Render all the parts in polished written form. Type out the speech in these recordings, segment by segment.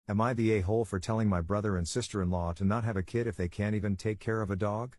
Am I the a-hole for telling my brother and sister-in-law to not have a kid if they can't even take care of a dog?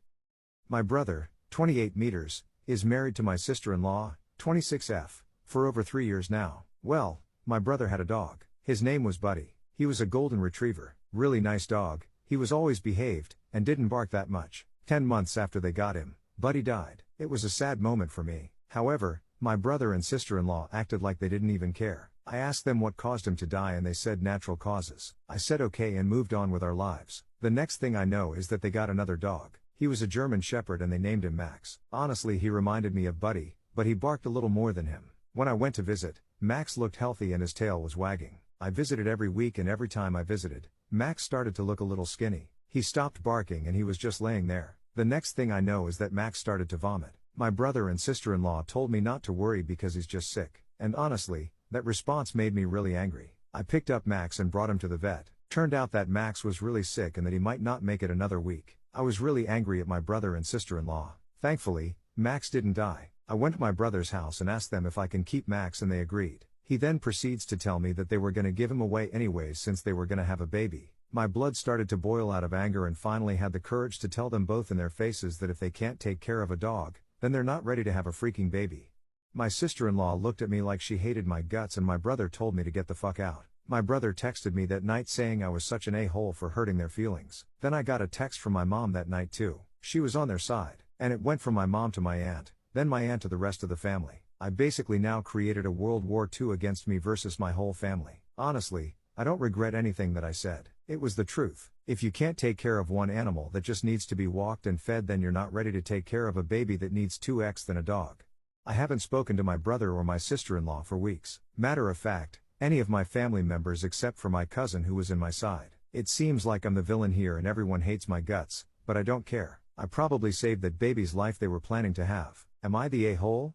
My brother, 28 meters, is married to my sister-in-law, 26F, for over 3 years now. Well, my brother had a dog. His name was Buddy. He was a golden retriever, really nice dog. He was always behaved, and didn't bark that much. 10 months after they got him, Buddy died. It was a sad moment for me. However, my brother and sister-in-law acted like they didn't even care. I asked them what caused him to die and they said natural causes. I said okay and moved on with our lives. The next thing I know is that they got another dog. He was a German Shepherd and they named him Max. Honestly, he reminded me of Buddy, but he barked a little more than him. When I went to visit, Max looked healthy and his tail was wagging. I visited every week and every time I visited, Max started to look a little skinny. He stopped barking and he was just laying there. The next thing I know is that Max started to vomit. My brother and sister-in-law told me not to worry because he's just sick. And honestly, that response made me really angry. I picked up Max and brought him to the vet. Turned out that Max was really sick and that he might not make it another week. I was really angry at my brother and sister-in-law. Thankfully, Max didn't die. I went to my brother's house and asked them if I can keep Max and they agreed. He then proceeds to tell me that they were going to give him away anyways since they were going to have a baby. My blood started to boil out of anger and finally had the courage to tell them both in their faces that if they can't take care of a dog, then they're not ready to have a freaking baby. My sister-in-law looked at me like she hated my guts and my brother told me to get the fuck out. My brother texted me that night saying I was such an a-hole for hurting their feelings. Then I got a text from my mom that night too. She was on their side. And it went from my mom to my aunt, then my aunt to the rest of the family. I basically now created a World War II against me versus my whole family. Honestly, I don't regret anything that I said. It was the truth. If you can't take care of one animal that just needs to be walked and fed, then you're not ready to take care of a baby that needs 2x than a dog. I haven't spoken to my brother or my sister-in-law for weeks. Matter of fact, any of my family members except for my cousin who was in my side. It seems like I'm the villain here and everyone hates my guts, but I don't care. I probably saved that baby's life they were planning to have. Am I the a-hole?